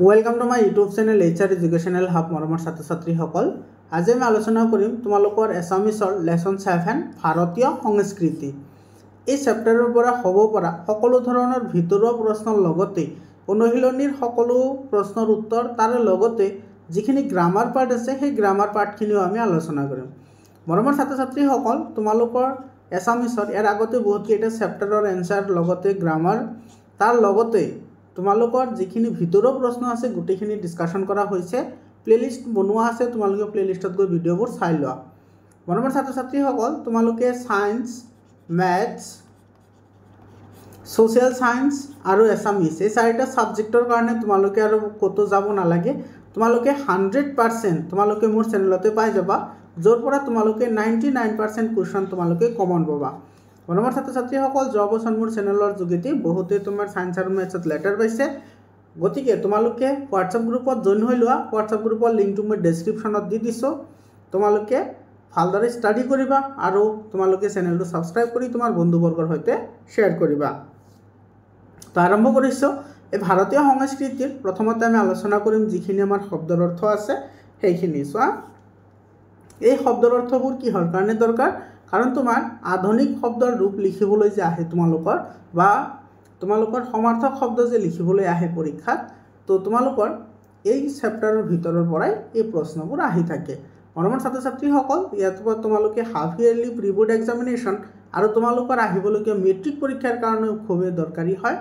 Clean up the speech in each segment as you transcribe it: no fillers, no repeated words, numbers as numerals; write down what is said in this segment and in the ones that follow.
Welcome to my YouTube channel HR educational hub मरমৰ ছাত্ৰ ছাত্ৰীসকল আজি আমি আলোচনা কৰিম তোমালোকৰ এছামিছৰ লেসন 7 ভাৰতীয় সংস্কৃতি এই চেপ্টাৰৰ পৰা হ'ব পৰা সকলো ধৰণৰ ভিতৰুৱা প্ৰশ্নৰ লগতে অনুশীলনীৰ সকলো প্ৰশ্নৰ উত্তৰ তাৰ লগতে যিখিনি গ্ৰামাৰ পাৰ্ট আছে সেই গ্ৰামাৰ পাৰ্টখিনিও আমি আলোচনা কৰিম মৰমৰ ছাত্ৰ ছাত্ৰীসকল তোমালোকৰ এছামিছৰ ইয়াৰ আগতে বহুত কেইটা চেপ্টাৰৰ এনসাৰ লগতে গ্ৰামাৰ তাৰ লগতে তোমালোকৰ যিখিনি ভিতৰৰ প্ৰশ্ন আছে গুটেখিনি ডিসকাশন কৰা হৈছে প্লেলিষ্ট বনোৱা আছে তোমালোকে প্লেলিষ্টত গৈ ভিডিঅবোৰ চাই লোৱা মৰমৰ ছাত্ৰ ছাত্ৰীসকল তোমালোকে সায়েন্স ম্যাথছ সোশ্যাল সায়েন্স আৰু এছামিছ এই চাৰিটা সাবজেক্টৰ কাৰণে তোমালোকে আৰু কতো যাব নালাগে তোমালোকে 100% তোমালোকে মোৰ চেনেলতে পাই যাবা যৰ পৰা তোমালোকে 99% কোৱেশ্চন তোমালোকে কমন পাবা মৰমৰ ছাত্ৰ ছাত্ৰীসকল যোৱাবছৰ মোৰ চেনেলৰ যোগেদি বহুতে তোমাৰ সায়েন্স আৰু ম্যাথছত লেটাৰ পাইছে গতিকে তোমালোকে হোৱাটছআপ গ্ৰুপত জয়েন হৈ লোৱা হোৱাটছআপ গ্ৰুপৰ লিংকটো মই ডেসক্ৰিপচনত দি দিছো তোমালোকে ভালদৰে ষ্টাডি কৰিবা আৰু তোমালোকে চেনেলটো সাবস্ক্ৰাইব কৰি তোমাৰ বন্ধুবৰ্গৰ সৈতে শেয়াৰ কৰিবা তো আৰম্ভ কৰিছো এই ভাৰতীয় সংস্কৃতিৰ প্ৰথমতে আমি আলোচনা কৰিম যিখিনি আমাৰ শব্দৰ অৰ্থ আছে সেইখিনি চোৱা এই শব্দৰ অৰ্থবোৰ কিহৰ কাৰণে দৰকাৰ কাৰণ তোমাৰ আধুনিক শব্দৰ ৰূপ লিখিবলৈ যে আহে তোমালোকৰ বা তোমালোকৰ সমাৰ্থক শব্দ যে লিখিবলৈ আহে পৰীক্ষাত তো তোমালোকৰ এই চেপ্টাৰৰ ভিতৰৰ পৰাই এই প্ৰশ্নবোৰ আহি থাকে মৰমৰ ছাত্ৰ ছাত্ৰীসকল ইয়াত তোমালোকে half yearly pre board examination আৰু তোমালোকৰ আহিবলগীয়া মেট্ৰিক পৰীক্ষাৰ কাৰণে খুবেই দৰকাৰী হয়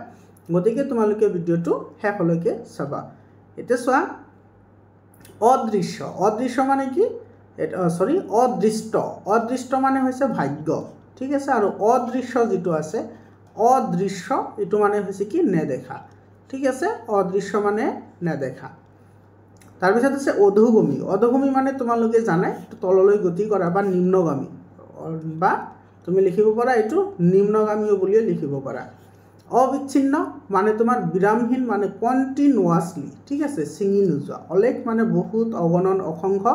গতিকে তোমালোকে ভিডিঅটো শেষলৈকে চাবা এতিয়া চোৱা অদৃশ্য মানে কি সৰি অদৃষ্ট মানে হৈছে ভাগ্য ঠিক আছে আৰু অদৃশ্য যেটো আছে অদৃশ্য এটো মানে হৈছে কি নেদেখা ঠিক আছে অদৃশ্য মানে নেদেখা তাৰ পিছত আছে অধোগমী মানে তোমালোকে জানে তললৈ গতি কৰা বা নিম্নগামী বা তুমি লিখিব পাৰা এটো নিম্নগামীও বুলিও লিখিব পাৰা অবিচ্ছিন্ন মানে তোমাৰ বিৰামহীন মানে কন্টিনিউয়াসলি ঠিক আছে সিঙি নোযোৱা অলেখ মানে বহুত অগণন অসংখ্য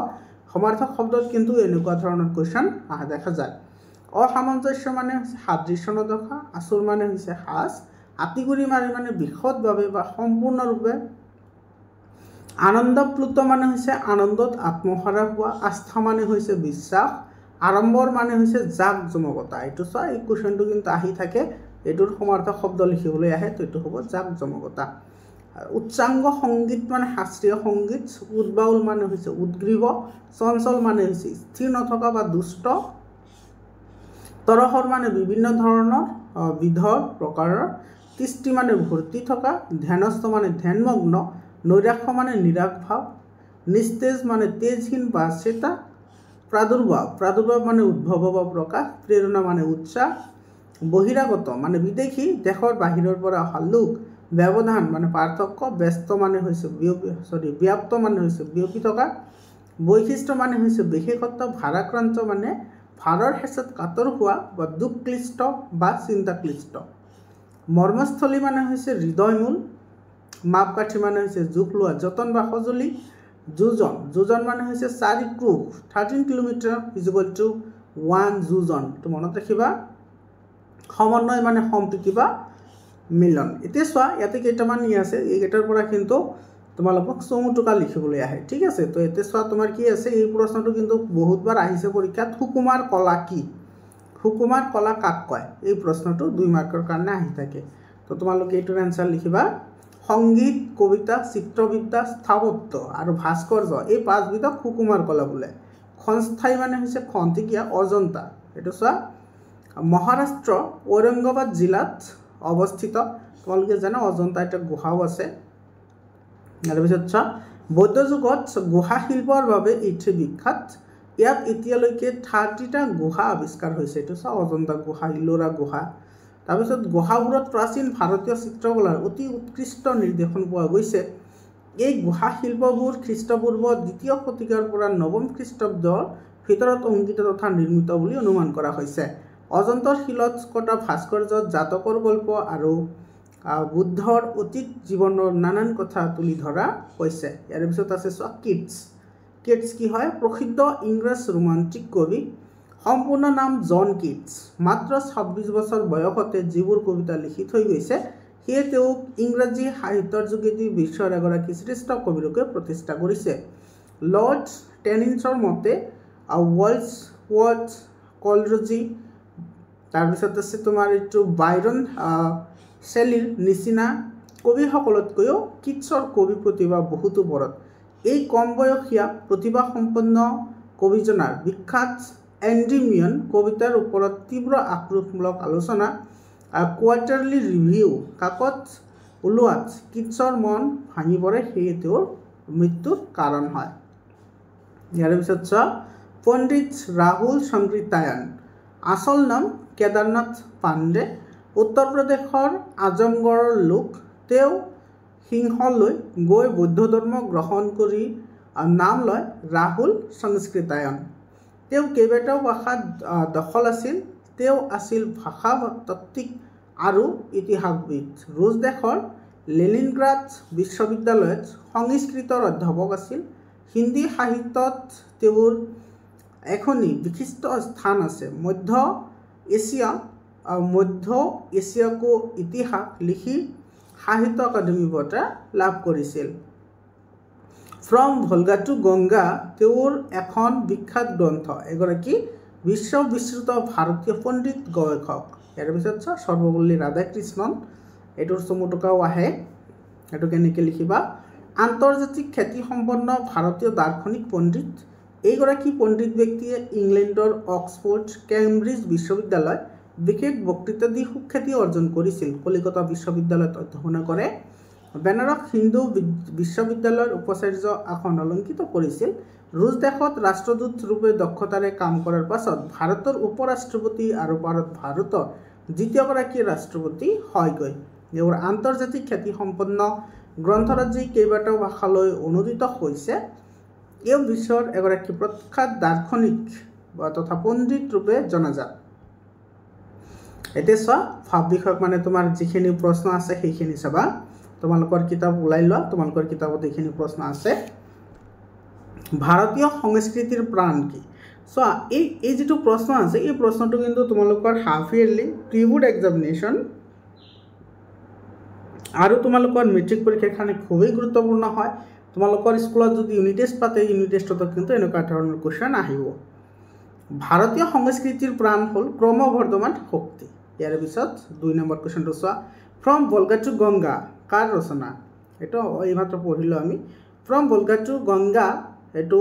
সমাৰ্থক শব্দত কিন্তু এনেকুৱা ধৰণৰ কোৱেশ্চন আহা দেখা যায় অসামঞ্জস্য মানে সাদৃশ্য নদখা আসুৰ মানে হৈছে হাস আতিগুৰি মানে বিশদভাৱে বা সম্পূৰ্ণৰূপে আনন্দপ্লুত মানে হৈছে আনন্দত আত্মহাৰা হোৱা আস্থা মানে হৈছে বিশ্বাস আৰম্ভৰ মানে হৈছে জাকজমকতা এটো চোৱা এই কোৱেশ্চনটো কিন্তু আহি থাকে এটোৰ সমাৰ্থক শব্দ লিখিবলৈ আহে তো এটো হ'ব জাকজমকতা উচ্চাঙ্গ সংগীত মানে শাস্ত্ৰীয় সংগীত উদ্বাউল মানে হৈছে উদ্গ্ৰীব চঞ্চল মানে হৈছে স্থিৰ নথকা বা দুষ্ট তৰহৰ মানে বিভিন্ন ধৰণৰ বিধৰ প্ৰকাৰৰ তৃষ্টি মানে ভৰ্তি থকা ধ্যানস্থ মানে ধ্যানমগ্ন নৈৰাশ্য মানে নিৰাশ ভাৱ নিস্তেজ মানে তেজহীন বা চেতা প্ৰাদুৰ্ভাৱ মানে উদ্ভৱ বা প্ৰকাশ প্ৰেৰণা মানে উৎসাহ বহিৰাগত মানে বিদেশী দেশৰ বাহিৰৰ পৰা অহা লোক ব্যবধান মানে পাৰ্থক্য ব্যস্ত মানে হৈছে ব্যাপ্ত মানে হৈছে বিয়পি থকা বৈশিষ্ট্য মানে হৈছে বিশেষত্ব ভাৰাক্ৰান্ত মানে ভাৰৰ হেঁচাত কাতৰ হোৱা বা দুঃক্লিষ্ট বা চিন্তাক্লিষ্ট মৰ্মস্থলী মানে হৈছে হৃদয়মূল মাপকাঠি মানে হৈছে জোখ লোৱা যতন বা সঁজুলি যোজন মানে হৈছে 4 ক্ৰুক 13 কিলোমিটাৰ = 1 যোজন তো মনত ৰাখিবা সমন্বয় মানে সম্প্ৰীতি বা মিলন এতিয়া চোৱা ইয়াতে কেইটামান আছে এই কেইটাৰ পৰা কিন্তু তোমালোকক চমুটুকা লিখিবলৈ আহে ঠিক আছে তো এতিয়া চোৱা তোমাৰ কি আছে এই প্ৰশ্নটো কিন্তু বহুতবাৰ আহিছে পৰীক্ষাত সুকুমাৰ কলা কি সুকুমাৰ কলা কাক কয় এই প্ৰশ্নটো 2 মাৰ্কৰ কাৰণে আহি থাকে তো তোমালোকে এইটোৰ আনসাৰ লিখিবা সংগীত কবিতা চিত্ৰবিদ্যা স্থাপত্য আৰু ভাস্কৰ্য এই পাঁচবিধক সুকুমাৰ কলা বোলে ক্ষণস্থায়ী মানে হৈছে খন্তিকিয়া অজন্তা এটো চোৱা মহাৰাষ্ট্ৰ ঔৰংগাবাদ জিলাত অৱস্থিত তোমালোকে জানা অজন্তা এটা গুহাও আছে ইয়াৰ পিছত চোৱা বৌদ্ধ যুগত গুহা শিল্পৰ বাবে এটি বিখ্যাত ইয়াত এতিয়ালৈকে 30টা গুহা আৱিষ্কাৰ হৈছে এটো চোৱা অজন্তা গুহা ইলোৰা গুহা তাৰ পিছত গুহাবোৰত প্ৰাচীন ভাৰতীয় চিত্ৰকলাৰ অতি উৎকৃষ্ট নিৰ্দেশন পোৱা গৈছে এই গুহা শিল্পবোৰ খ্ৰীষ্টপূৰ্ব 2য় শতিকাৰ পৰা 9ম খ্ৰীষ্টাব্দৰ ভিতৰত অংকিত তথা নিৰ্মিত বুলি অনুমান কৰা হৈছে অজন্তৰ শিলত কটা ভাস্কৰ্যত জাতকৰ গল্প আৰু বুদ্ধৰ অতীত জীৱনৰ নানান কথা তুলি ধৰা হৈছে ইয়াৰ পিছত আছে চোৱা কিটছ কি হয় প্ৰসিদ্ধ ইংৰাজ ৰোমান্টিক কবি সম্পূৰ্ণ নাম জন কিটছ মাত্ৰ 26 বছৰ বয়সতে যিবোৰ কবিতা লিখি থৈ গৈছে সেয়ে তেওঁক ইংৰাজী সাহিত্যৰ যোগেদি বিশ্বৰ এগৰাকী শ্ৰেষ্ঠ কবিৰূপে প্ৰতিষ্ঠা কৰিছে। লৰ্ড টেনিছৰ মতে ৱৰ্ডছ ৱৰ্ডছ কলৰজি, তাৰপিছত আছে তোমাৰ এইটো বাইৰন শেলীৰ নিচিনা কবিসকলতকৈও কিটছৰ কবি প্ৰতিভা বহুতো ওপৰত। এই কম বয়সীয়া প্ৰতিভাসম্পন্ন কবিজনাৰ বিখ্যাত এণ্ডিমিয়ন কবিতাৰ ওপৰত তীব্ৰ আক্ৰোশমূলক আলোচনা কোৱাৰ্টাৰলি ৰিভিউ কাকত ওলোৱাত কিটছৰ মন ভাঙি পৰে, সেয়ে তেওঁৰ মৃত্যুৰ কাৰণ হয়। ইয়াৰ পিছত চোৱা পণ্ডিত ৰাহুল সংকৃতায়ন, আচল নাম কেদাৰনাথ পাণ্ডে, উত্তৰ প্ৰদেশৰ আজমগড়ৰ লোক। তেওঁ সিংহলৈ গৈ বৌদ্ধ ধৰ্ম গ্ৰহণ কৰি নাম লয় ৰাহুল সংস্কৃতায়ন। তেওঁ কেইবাটাও ভাষাত দখল আছিল। তেওঁ আছিল ভাষাতত্ত্বিক আৰু ইতিহাসবিদ। ৰুছ দেশৰ লেনিনগ্ৰাড বিশ্ববিদ্যালয়ত সংস্কৃতৰ অধ্যাপক আছিল। হিন্দী সাহিত্যত তেওঁৰ এখনি বিশিষ্ট স্থান আছে। মধ্য এছিয়াকো ইতিহাস লিখি সাহিত্য একাডেমি বঁটা লাভ কৰিছিল। ফ্ৰম ভলগা টু গংগা তেওঁৰ এখন বিখ্যাত গ্ৰন্থ, এগৰাকী বিশ্ববিশ্ৰুত ভাৰতীয় পণ্ডিত গৱেষক। ইয়াৰ পিছত সৰ্বপল্লী ৰাধাকৃষ্ণন, এইটোৰ চমুটুকাও আহে, এইটো কেনেকৈ লিখিবা। আন্তৰ্জাতিক খ্যাতিসম্পন্ন ভাৰতীয় দাৰ্শনিক পণ্ডিত। এইগৰাকী পণ্ডিত ব্যক্তিয়ে ইংলেণ্ডৰ অক্সফৰ্ড কেম্ব্ৰিজ বিশ্ববিদ্যালয়ত বিশেষ বক্তৃতা দি সুখ্যাতি অৰ্জন কৰিছিল। কলিকতা বিশ্ববিদ্যালয়ত অধ্যয়ন কৰে। বেনাৰস হিন্দু বিশ্ববিদ্যালয়ৰ উপাচাৰ্য আসন অলংকৃত কৰিছিল। ৰুছ দেশত ৰাষ্ট্ৰদূত ৰূপে দক্ষতাৰে কাম কৰাৰ পাছত ভাৰতৰ উপৰাষ্ট্ৰপতি আৰু ভাৰতৰ দ্বিতীয়গৰাকী ৰাষ্ট্ৰপতি হয়গৈ। তেওঁৰ আন্তৰ্জাতিক খ্যাতিসম্পন্ন গ্ৰন্থৰাজি কেইবাটাও ভাষালৈ অনুদিত হৈছে। এওঁ বিশ্বৰ এগৰাকী প্ৰখ্যাত দাৰ্শনিক তথা পণ্ডিত ৰূপে জনাজাত। এতিয়া চোৱা ভাৱ বিষয়ক মানে তোমাৰ যিখিনি প্ৰশ্ন আছে সেইখিনি চাবা। তোমালোকৰ কিতাপ ওলাই লোৱা, তোমালোকৰ কিতাপত এইখিনি প্ৰশ্ন আছে। ভাৰতীয় সংস্কৃতিৰ প্ৰাণ কি? চোৱা এই যিটো প্ৰশ্ন আছে, এই প্ৰশ্নটো কিন্তু তোমালোকৰ half yearly pre board examination আৰু তোমালোকৰ মেট্ৰিক পৰীক্ষাৰ কাৰণে খুবেই গুৰুত্বপূৰ্ণ হয়। তোমালোকৰ স্কুলত যদি ইউনিট টেষ্ট পাতে, ইউনিট টেষ্টত কিন্তু এনেকুৱা ধৰণৰ কুৱেশ্যন আহিব। ভাৰতীয় সংস্কৃতিৰ প্ৰাণ হ'ল ক্ৰমবৰ্ধমান শক্তি। ইয়াৰ পিছত 2 নম্বৰ কুৱেশ্যনটো চোৱা। ফ্ৰম ভলগা টু গংগা কাৰ ৰচনা? এইটো এইমাত্ৰ পঢ়িলোঁ আমি। ফ্ৰম ভলগা টু গংগা এইটো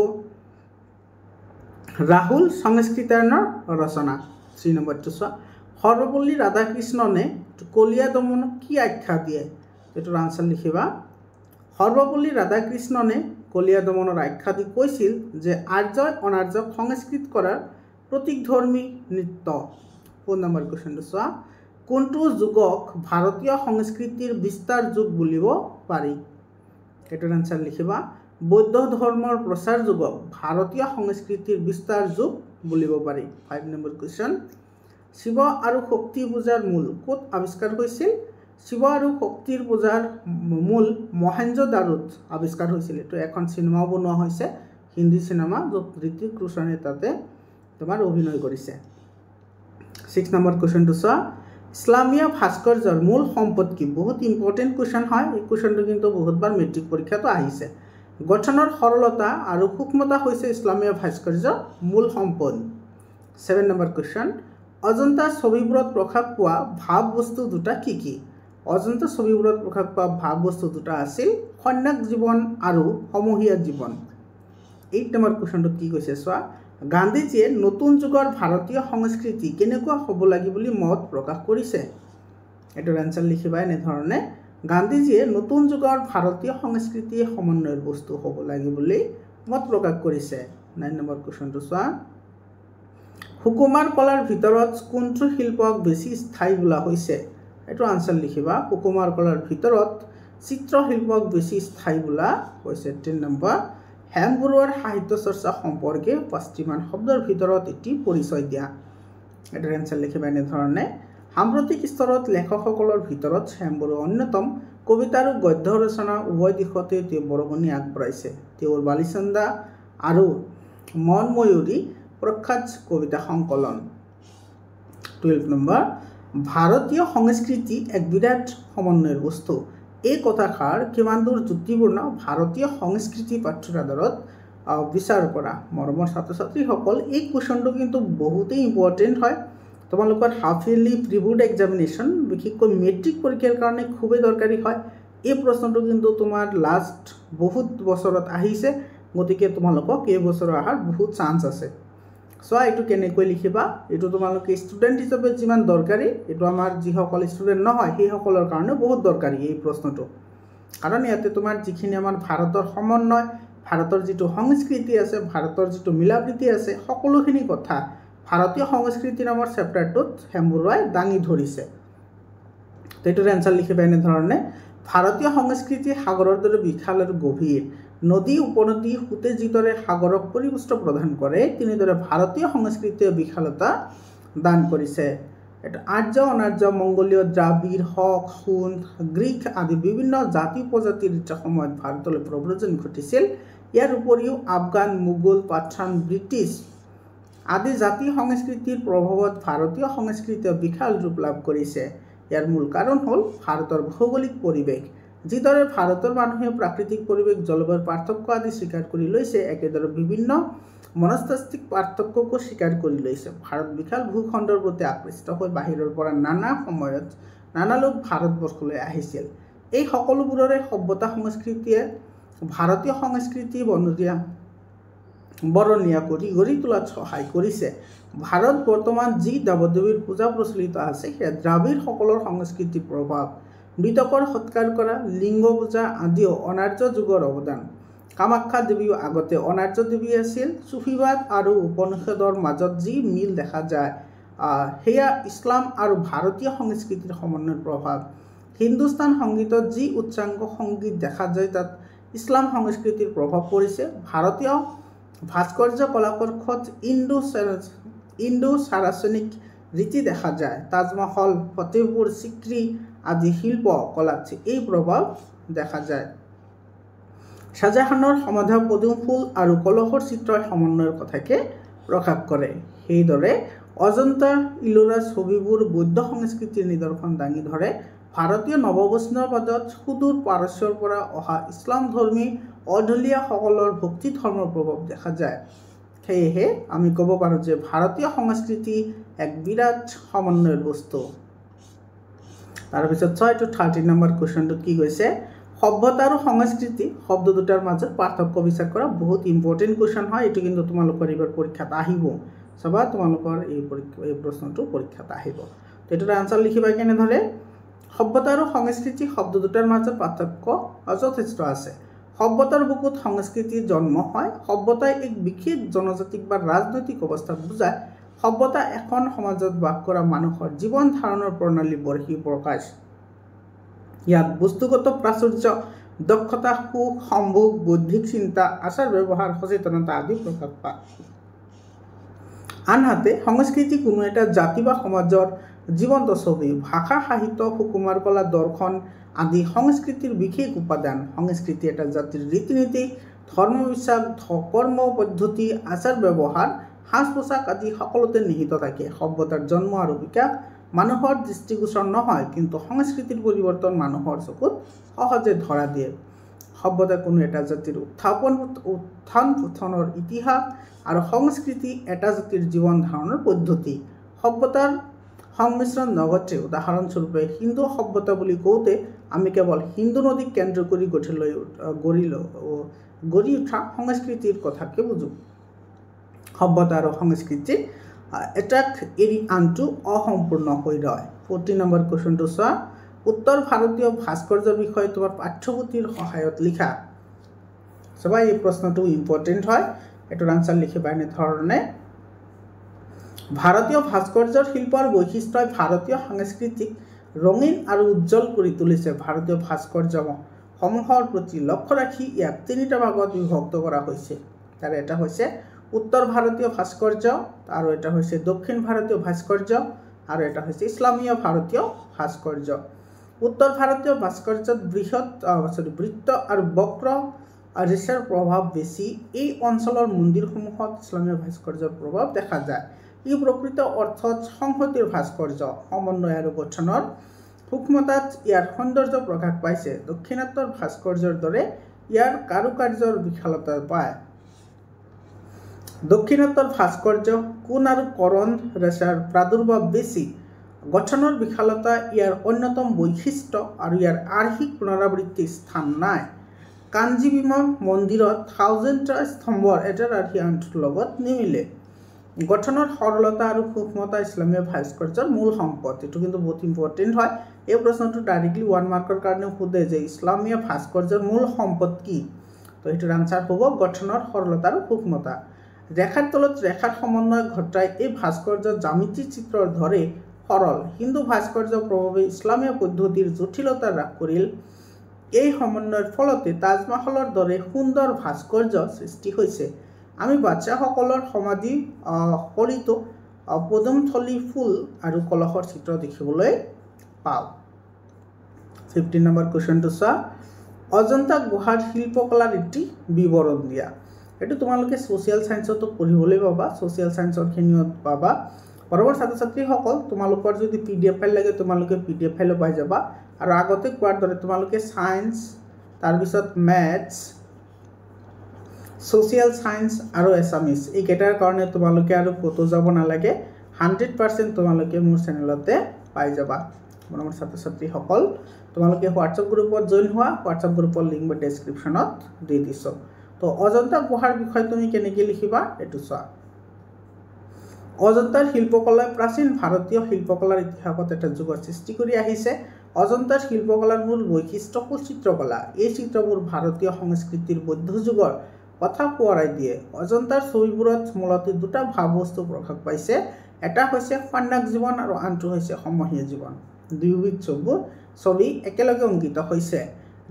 ৰাহুল সংস্কৃতায়নৰ ৰচনা। 3 নম্বৰটো চোৱা। সৰ্বপল্লী ৰাধাকৃষ্ণনে কলীয়া দমনক কি আখ্যা দিয়ে? এইটোৰ আনচাৰ লিখিবা। সৰ্বপল্লী ৰাধাকৃষ্ণনে কলীয়া দমনৰ আখ্যা দি কৈছিল যে আৰ্যই অনাৰ্যক সংস্কৃত কৰাৰ প্ৰতীকধৰ্মী নৃত্য। 4 নম্বৰ কুৱেশ্যনটো চোৱা। কোনটো যুগক ভাৰতীয় সংস্কৃতিৰ বিস্তাৰ যুগ বুলিব পাৰি? এইটোৰ আনচাৰ লিখিবা। বৌদ্ধ ধৰ্মৰ প্ৰচাৰ যুগক ভাৰতীয় সংস্কৃতিৰ বিস্তাৰ যুগ বুলিব পাৰি। 5 নম্বৰ কুৱেশ্যন। শিৱ আৰু শক্তি পূজাৰ মূল ক'ত আৱিষ্কাৰ হৈছিল? শিৱ আৰু শক্তিৰ পূজাৰ মূল মহেঞ্জোদাৰোত আৱিষ্কাৰ হৈছিল। এইটো এখন চিনেমাও বনোৱা হৈছে, হিন্দী চিনেমা, য'ত ঋতিক ৰোশনে তাতে তোমাৰ অভিনয় কৰিছে। 6 নম্বৰ কুৱেশ্যনটো চোৱা। ইছলামীয় ভাস্কৰ্যৰ মূল সম্পদ কি? বহুত ইম্পৰ্টেণ্ট কুৱেশ্যন হয়। এই কুৱেশ্যনটো কিন্তু বহুতবাৰ মেট্ৰিক পৰীক্ষাতো আহিছে। গঠনৰ সৰলতা আৰু সূক্ষ্মতা হৈছে ইছলামীয় ভাস্কৰ্যৰ মূল সম্পদ। 7 নম্বৰ কুৱেশ্যন। অজন্তা ছবিবোৰত প্ৰকাশ পোৱা ভাৱ বস্তু দুটা কি কি? অজন্তা ছবিবোৰত প্ৰকাশ পোৱা ভাৱ বস্তু দুটা আছিল সন্ন্যাস জীৱন আৰু সমূহীয়া জীৱন। 8 নম্বৰ কুৱেশ্যনটো কি কৈছে চোৱা। গান্ধীজীয়ে নতুন যুগৰ ভাৰতীয় সংস্কৃতি কেনেকুৱা হ'ব লাগে বুলি মত প্ৰকাশ কৰিছে? এইটোৰ এনচাৰ লিখিবা এনেধৰণে। গান্ধীজীয়ে নতুন যুগৰ ভাৰতীয় সংস্কৃতি সমন্বয়ৰ বস্তু হ'ব লাগে বুলি মত প্ৰকাশ কৰিছে। 9 নম্বৰ কুৱেশ্যনটো চোৱা। সুকুমাৰ কলাৰ ভিতৰত কোনটো শিল্পক বেছি স্থায়ী বোলা হৈছে? এইটো আনচাৰ লিখিবা। সুকুমাৰ কলাৰ ভিতৰত চিত্ৰশিল্পক বেছি স্থায়ী বোলা হৈছে। 10 নম্বৰ। হেম বৰুৱাৰ সাহিত্য চৰ্চা সম্পৰ্কে 5টিমান শব্দৰ ভিতৰত এটি পৰিচয় দিয়া। এটাৰ এনচাৰ লিখিবা এনেধৰণে। সাম্প্ৰতিক স্তৰত লেখকসকলৰ ভিতৰত হেম বৰুৱা অন্যতম। কবিতা আৰু গদ্য ৰচনা উভয় দিশতে তেওঁ বৰঙণি আগবঢ়াইছে। তেওঁৰ বালিচন্দা আৰু মন ময়ূৰী প্ৰখ্যাত কবিতা সংকলন। 12 নম্বৰ। ভাৰতীয় সংস্কৃতি এক বিৰাট সমন্বয়ৰ বস্তু। এই কথাষাৰ কিমান দূৰ যুক্তিপূৰ্ণ ভাৰতীয় সংস্কৃতি পাঠ্যৰ আধাৰত বিচাৰ কৰা। মৰমৰ ছাত্ৰ ছাত্ৰীসকল, এই কুৱেশ্যনটো কিন্তু বহুতেই ইম্পৰ্টেণ্ট হয়। তোমালোকৰ half yearly pre board examination, বিশেষকৈ মেট্ৰিক পৰীক্ষাৰ কাৰণে খুবেই দৰকাৰী হয়। এই প্ৰশ্নটো কিন্তু তোমাৰ লাষ্ট বহুত বছৰত আহিছে, গতিকে তোমালোকক এই বছৰ অহাৰ বহুত চান্স আছে। চোৱা এইটো কেনেকৈ লিখিবা। এইটো তোমালোকে ষ্টুডেণ্ট হিচাপে যিমান দৰকাৰী, এইটো আমাৰ যিসকল ষ্টুডেণ্ট নহয় সেইসকলৰ কাৰণে বহুত দৰকাৰী এই প্ৰশ্নটো। কাৰণ ইয়াতে তোমাৰ যিখিনি আমাৰ ভাৰতৰ সমন্বয়, ভাৰতৰ যিটো সংস্কৃতি আছে, ভাৰতৰ যিটো মিলাপ্ৰীতি আছে, সকলোখিনি কথা ভাৰতীয় সংস্কৃতি নামৰ চেপ্টাৰটোত হেম বৰুৱাই দাঙি ধৰিছে। তো এইটোৰ এনচাৰ লিখিবা এনেধৰণে, ভাৰতীয় সংস্কৃতি সাগৰৰ দৰে বিশাল আৰু গভীৰ। নদী উপনদী সোঁতে যিদৰে সাগৰক পৰিপুষ্ট প্ৰদান কৰে, তেনেদৰে ভাৰতীয় সংস্কৃতিয়ে বিশালতা দান কৰিছে। এটা আৰ্য অনাৰ্য মংগোলীয় দ্ৰাবিড় হক হুন গ্ৰীক আদি বিভিন্ন জাতি উপজাতিৰ এটা সময়ত ভাৰতলৈ প্ৰব্ৰজন ঘটিছিল। ইয়াৰ উপৰিও আফগান, মোগল, পাঠান, ব্ৰিটিছ আদি জাতি সংস্কৃতিৰ প্ৰভাৱত ভাৰতীয় সংস্কৃতিয়ে বিশাল ৰূপ লাভ কৰিছে। ইয়াৰ মূল কাৰণ হ'ল ভাৰতৰ ভৌগোলিক পৰিৱেশ। যিদৰে ভাৰতৰ মানুহে প্ৰাকৃতিক পৰিৱেশ, জলবায়ুৰ পাৰ্থক্য আদি স্বীকাৰ কৰি লৈছে, একেদৰে বিভিন্ন মনস্তাত্ত্বিক পাৰ্থক্যকো স্বীকাৰ কৰি লৈছে। ভাৰত বিশাল ভূখণ্ডৰ প্ৰতি আকৃষ্ট হৈ বাহিৰৰ পৰা নানা সময়ত নানা লোক ভাৰতবৰ্ষলৈ আহিছিল। এই সকলোবোৰৰে সভ্যতা সংস্কৃতিয়ে ভাৰতীয় সংস্কৃতি বৰণীয়া কৰি গঢ়ি তোলাত সহায় কৰিছে। ভাৰত বৰ্তমান যি দেৱদেৱীৰ পূজা প্ৰচলিত আছে, সেয়া দ্ৰাবিড়সকলৰ সংস্কৃতিৰ প্ৰভাৱ। মৃতকৰ সৎকাৰ কৰা, লিংগ পূজা আদিও অনাৰ্য যুগৰ অৱদান। কামাখ্যা দেৱীও আগতে অনাৰ্য দেৱী আছিল। চুফীবাদ আৰু উপনিষদৰ মাজত যি মিল দেখা যায়, সেয়া ইছলাম আৰু ভাৰতীয় সংস্কৃতিৰ সমন্বয়ৰ প্ৰভাৱ। হিন্দুস্তান সংগীতত যি উচ্চাংগ সংগীত দেখা যায়, তাত ইছলাম সংস্কৃতিৰ প্ৰভাৱ পৰিছে। ভাৰতীয় ভাস্কৰ্য কলাকৌশলত ইণ্ডো সাৰাচনিক ৰীতি দেখা যায়। তাজমহল, ফতেহপুৰ চিক্ৰী আদি শিল্প কলাত এই প্ৰভাৱ দেখা যায়। শ্বাহজাহানৰ সমাধা পদুম ফুল আৰু কলহৰ চিত্ৰই সমন্বয়ৰ কথাকে প্ৰকাশ কৰে। সেইদৰে অজন্তা ইলোৰা ছবিবোৰ বৌদ্ধ সংস্কৃতিৰ নিদৰ্শন দাঙি ধৰে। ভাৰতীয় নৱবৈষ্ণৱবাদত সুদূৰ পাৰস্যৰ পৰা অহা ইছলামধৰ্মী অঢলীয়াসকলৰ ভক্তি ধৰ্মৰ প্ৰভাৱ দেখা যায়। সেয়েহে আমি ক'ব পাৰোঁ যে ভাৰতীয় সংস্কৃতি এক বিৰাট সমন্বয়ৰ বস্তু। তাৰপিছত 6-13 নম্বৰ কুৱেশ্যনটোত কি কৈছে, সভ্যতা আৰু সংস্কৃতি শব্দ দুটাৰ মাজত পাৰ্থক্য বিচাৰ কৰা। বহুত ইম্পৰ্টেণ্ট কুৱেশ্যন হয় এইটো, কিন্তু তোমালোকৰ এইবাৰ পৰীক্ষাত আহিব। চাবা তোমালোকৰ এই প্ৰশ্নটো পৰীক্ষাত আহিব। তো এইটোৰ আনচাৰ লিখিবা কেনেদৰে, সভ্যতা আৰু সংস্কৃতি শব্দ দুটাৰ মাজত পাৰ্থক্য যথেষ্ট আছে। সভ্যতাৰ বুকুত সংস্কৃতিৰ জন্ম হয়। সভ্যতাই এক বিশেষ জনজাতিক বা ৰাজনৈতিক অৱস্থাক বুজায়। সভ্যতা এখন সমাজত বাস কৰা মানুহৰ জীৱন ধাৰণৰ প্ৰণালী বৰ্হি প্ৰকাশ। ইয়াত বস্তুগত প্ৰাচুৰ্য, দক্ষতা, সুখ, সম্ভোগ, বৌদ্ধিক চিন্তা, আচাৰ ব্যৱহাৰ, সচেতনতা আদি প্ৰকাশ পায়। আনহাতে সংস্কৃতি কোনো এটা জাতি বা সমাজৰ জীৱন্ত ছবি। ভাষা, সাহিত্য, সুকুমাৰ কলা, দৰ্শন আদি সংস্কৃতিৰ বিশেষ উপাদান। সংস্কৃতি এটা জাতিৰ ৰীতি নীতি, ধৰ্ম বিশ্বাস, কৰ্ম পদ্ধতি, আচাৰ ব্যৱহাৰ, সাজ পোছাক আদি সকলোতে নিহিত থাকে। সভ্যতাৰ জন্ম আৰু বিকাশ মানুহৰ দৃষ্টিগোচৰ নহয়, কিন্তু সংস্কৃতিৰ পৰিৱৰ্তন মানুহৰ চকুত সহজে ধৰা দিয়ে। সভ্যতা কোনো এটা জাতিৰ উত্থান পতনৰ ইতিহাস আৰু সংস্কৃতি এটা জাতিৰ জীৱন ধাৰণৰ পদ্ধতি। সভ্যতাৰ সংমিশ্ৰণ নঘটে। উদাহৰণস্বৰূপে হিন্দু সভ্যতা বুলি কওঁতে আমি কেৱল সিন্ধু নদীক কেন্দ্ৰ কৰি গঢ়ি উঠা সংস্কৃতিৰ কথাকে বুজোঁ। সভ্যতা আৰু সংস্কৃতি এটাক এৰি আনটো অসম্পূৰ্ণ হৈ ৰয়। 14 নম্বৰ কুৱেশ্যনটো চোৱা, উত্তৰ ভাৰতীয় ভাস্কৰ্যৰ বিষয়ে তোমাৰ পাঠ্যপুথিৰ সহায়ত লিখা। চাবা এই প্ৰশ্নটো ইম্পৰ্টেণ্ট হয়, এইটোৰ আনচাৰ লিখিবা এনেধৰণে, ভাৰতীয় ভাস্কৰ্যৰ শিল্পৰ বৈশিষ্ট্যই ভাৰতীয় সংস্কৃতিক ৰঙীন আৰু উজ্জ্বল কৰি তুলিছে। ভাৰতীয় ভাস্কৰ্যসমূহৰ প্ৰতি লক্ষ্য ৰাখি ইয়াক 3টা ভাগত বিভক্ত কৰা হৈছে। তাৰ এটা হৈছে উত্তৰ ভাৰতীয় ভাস্কৰ্য, আৰু এটা হৈছে দক্ষিণ ভাৰতীয় ভাস্কৰ্য, আৰু এটা হৈছে ইছলামীয় ভাৰতীয় ভাস্কৰ্য। উত্তৰ ভাৰতীয় ভাস্কৰ্যত বৃত্ত আৰু বক্ৰ ৰেখাৰ প্ৰভাৱ বেছি। এই অঞ্চলৰ মন্দিৰসমূহত ইছলামীয় ভাস্কৰ্যৰ প্ৰভাৱ দেখা যায়। ই প্ৰকৃত অৰ্থত সংহতিৰ ভাস্কৰ্য সমন্বয় আৰু গঠনৰ সূক্ষ্মতাত ইয়াৰ সৌন্দৰ্য প্ৰকাশ পাইছে। দক্ষিণাত্যৰ ভাস্কৰ্যৰ দৰে ইয়াৰ কাৰুকাৰ্যৰ বিশালতা পায়। দক্ষিণাত্যৰ ভাস্কৰ্য কোণ আৰু কৰণ ৰেখাৰ প্ৰাদুৰ্ভাৱ বেছি। গঠনৰ বিশালতা ইয়াৰ অন্যতম বৈশিষ্ট্য আৰু ইয়াৰ আৰ্হিক পুনৰাবৃত্তিৰ স্থান নাই। কাঞ্জীবীম মন্দিৰত 1000টা স্তম্ভৰ এটাৰ আৰ্হি আনটোৰ লগত নিমিলে। গঠনৰ সৰলতা আৰু সূক্ষ্মতা ইছলামীয় ভাস্কৰ্যৰ মূল সম্পদ। এইটো কিন্তু বহুত ইম্পৰ্টেণ্ট হয়। এই প্ৰশ্নটো ডাইৰেক্টলি 1 মাৰ্কৰ কাৰণেও সোধে যে ইছলামীয় ভাস্কৰ্যৰ মূল সম্পদ কি। তো এইটোৰ আনচাৰ হ'ব গঠনৰ সৰলতা আৰু সূক্ষ্মতা। ৰেখাৰ তলত ৰেখাৰ সমন্বয় ঘটাই এই ভাস্কৰ্য জ্যামিতি চিত্ৰৰ ধৰে সৰল। হিন্দু ভাস্কৰ্যৰ প্ৰভাৱে ইছলামীয় পদ্ধতিৰ জটিলতা হ্ৰাস কৰিল। এই সমন্বয়ৰ ফলতে তাজমহলৰ দৰে সুন্দৰ ভাস্কৰ্য সৃষ্টি হৈছে। আমি বাদশ্বাহসকলৰ সমাধি শৰীৰটো পদুমথলী ফুল আৰু কলহৰ চিত্ৰ দেখিবলৈ পাওঁ। 15 নম্বৰ কুৱেশ্যনটো চোৱা। অজন্তা গুহাৰ শিল্পকলাৰ এটি বিৱৰণ দিয়া। এইটো তোমালোকে ছ'চিয়েল ছায়েন্সতো পঢ়িবলৈ পাবা, ছ'চিয়েল ছায়েন্সৰখিনিত পাবা। বৰাবৰ ছাত্ৰ ছাত্ৰীসকল, তোমালোকৰ যদি PDF ফাইল লাগে তোমালোকে PDF ফাইলো পাই যাবা। আৰু আগতে কোৱাৰ দৰে তোমালোকে ছায়েন্স, তাৰপিছত মেথছ, ছ'চিয়েল ছায়েন্স আৰু এছামিছ এইকেইটাৰ কাৰণে তোমালোকে আৰু ক'তো যাব নালাগে। 100% তোমালোকে মোৰ চেনেলতে পাই যাবা। বৰাবৰ ছাত্ৰ ছাত্ৰীসকল, তোমালোকে হোৱাটছআপ গ্ৰুপত জইন হোৱা। হোৱাটছআপ গ্ৰুপৰ লিংক মই ডেছক্ৰিপশ্যনত দি দিছোঁ। তো অজন্তা গুহাৰ বিষয়ে তুমি কেনেকৈ লিখিবা এইটো চোৱা। অজন্তাৰ শিল্পকলাই প্ৰাচীন ভাৰতীয় শিল্পকলাৰ ইতিহাসত এটা যুগৰ সৃষ্টি কৰি আহিছে। অজন্তাৰ শিল্পকলাৰ মূল বৈশিষ্ট্য হ'ল চিত্ৰকলা। এই চিত্ৰবোৰ ভাৰতীয় সংস্কৃতিৰ মধ্যযুগৰ কথা সোঁৱৰাই দিয়ে। অজন্তাৰ ছবিবোৰত মূলতঃ দুটা ভাৱবস্তু প্ৰকাশ পাইছে। এটা হৈছে কন্যাক জীৱন আৰু আনটো হৈছে সমূহীয়া জীৱন। দুয়োবিধ ছবি একেলগে অংকিত হৈছে।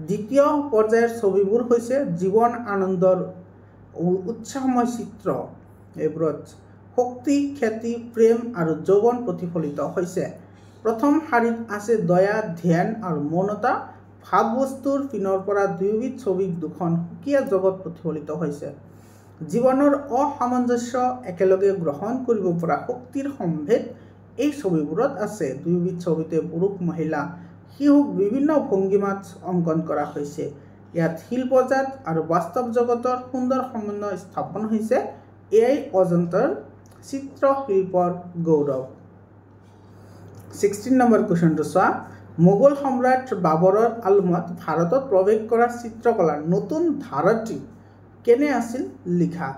দ্বিতীয় পৰ্যায়ৰ ছবিবোৰ হৈছে জীৱন আনন্দৰ উৎসাহময় চিত্ৰ। এইবোৰত শক্তি, খ্যাতি, প্ৰেম আৰু যৌৱন প্ৰতিফলিত হৈছে। প্ৰথম শাৰীত আছে দয়া, ধ্যান আৰু মৌনতা। ভাৱবস্তুৰ পিনৰ পৰা দুয়োবিধ ছবিত দুখন সুকীয়া জগত প্ৰতিফলিত হৈছে। জীৱনৰ অসামঞ্জস্য একেলগে গ্ৰহণ কৰিব পৰা শক্তিৰ সম্ভেদ এই ছবিবোৰত আছে। দুয়োবিধ ছবিতে পুৰুষ, মহিলা, শিশুক বিভিন্ন ভংগীমাত অংকন কৰা হৈছে। ইয়াত শিল্পজাত আৰু বাস্তৱ জগতৰ সুন্দৰ সমন্বয় স্থাপন হৈছে। এয়াই অজন্তাৰ চিত্ৰশিল্পৰ গৌৰৱ। 16 নম্বৰ কুৱেশ্যনটো চোৱা। মোগল সম্ৰাট বাবৰৰ আলমত ভাৰতত প্ৰৱেশ কৰা চিত্ৰকলাৰ নতুন ধাৰাটি কেনে আছিল লিখা।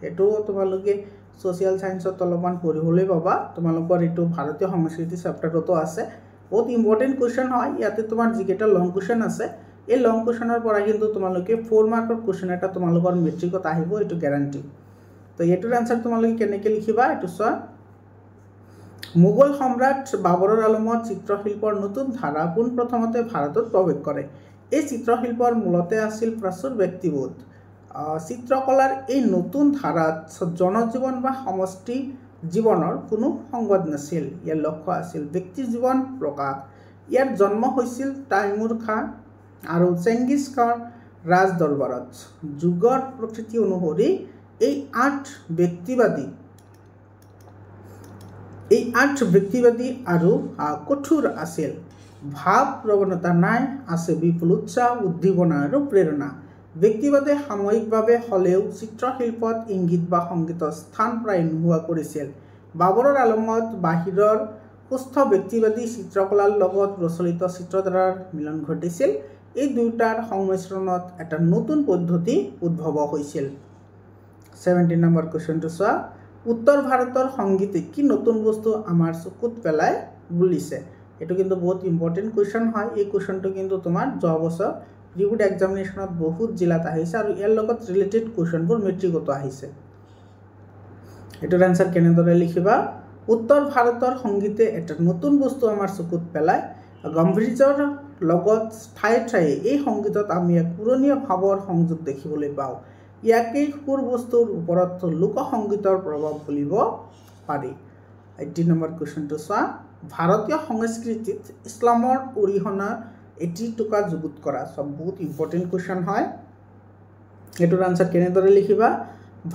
এইটো তোমালোকে ছ'চিয়েল ছায়েন্সত অলপমান পঢ়িবলৈ পাবা। তোমালোকৰ এইটো ভাৰতীয় সংস্কৃতি চেপ্টাৰতো আছে। বহুত ইম্পৰ্টেণ্ট কুৱেশ্যন হয়। ইয়াতে তোমাৰ যিকেইটা লং কুৱেশ্যন আছে এই লং কুৱেশ্যনৰ পৰা কিন্তু তোমালোকে 4 মাৰ্কৰ কুৱেশ্যন এটা তোমালোকৰ মেট্ৰিকত আহিব, এইটো গেৰাণ্টি। তো এইটোৰ আনচাৰ তোমালোকে কেনেকৈ লিখিবা এইটো চোৱা। মোগল সম্ৰাট বাবৰৰ আলমত চিত্ৰশিল্পৰ নতুন ধাৰা পোনপ্ৰথমতে ভাৰতত প্ৰৱেশ কৰে। এই চিত্ৰশিল্পৰ মূলতে আছিল প্ৰাচুৰ ব্যক্তিবোধ। চিত্ৰকলাৰ এই নতুন ধাৰাত জনজীৱন বা সমষ্টি জীৱনৰ কোনো সংবাদ নাছিল। ইয়াৰ লক্ষ্য আছিল ব্যক্তি জীৱন প্ৰকাশ। ইয়াৰ জন্ম হৈছিল তাইমুৰ খাঁ আৰু চেংগিছ খাঁৰ ৰাজ দৰবাৰত। যুগৰ প্ৰকৃতি অনুসৰি এই আঠ ব্যক্তিবাদী আৰু কঠোৰ আছিল। ভাৱ প্ৰৱণতা নাই, আছে বিপুল উৎসাহ, উদ্দীপনা আৰু প্ৰেৰণা। ব্যক্তিবাদে সাময়িকভাৱে হ'লেও চিত্ৰশিল্পত ইংগিত বা সংগীতৰ স্থান প্ৰায় নোহোৱা কৰিছিল। বাবৰৰ আলমত বাহিৰৰ সুস্থ ব্যক্তিবাদী চিত্ৰকলাৰ লগত প্ৰচলিত চিত্ৰধাৰাৰ মিলন ঘটিছিল। এই দুয়োটাৰ সংমিশ্ৰণত এটা নতুন পদ্ধতি উদ্ভৱ হৈছিল। 17 নম্বৰ কুৱেশ্যনটো চোৱা। উত্তৰ ভাৰতৰ সংগীতে কি নতুন বস্তু আমাৰ চকুত পেলাই বুলিছে। এইটো কিন্তু বহুত ইম্পৰ্টেণ্ট কুৱেশ্যন হয়। এই কুৱেশ্যনটো কিন্তু তোমাৰ যোৱা বছৰ প্ৰিবোৰ্ড এক্সামিনেশ্যনত বহুত জিলাত আহিছে আৰু ইয়াৰ লগত ৰিলেটেড কুৱেশ্যনবোৰ মেট্ৰিকতো আহিছে। এইটোৰ আনচাৰ কেনেদৰে লিখিবা। উত্তৰ ভাৰতৰ সংগীতে এটা নতুন বস্তু আমাৰ চকুত পেলায়। গম্ভীৰ্যৰ লগত ঠায়ে ঠায়ে এই সংগীতত আমি এক পুৰণীয়া ভাৱৰ সংযোগ দেখিবলৈ পাওঁ। ইয়াকেই সুৰ বস্তুৰ ওপৰত লোকসংগীতৰ প্ৰভাৱ বুলিব পাৰি। 18 নম্বৰ কুৱেশ্যনটো চোৱা। ভাৰতীয় সংস্কৃতিত ইছলামৰ অৰিহণা এটি টুকা যুগুত কৰা। সব বহুত ইম্পৰ্টেণ্ট কুৱেশ্যন হয়। এইটোৰ আনচাৰ কেনেদৰে লিখিবা।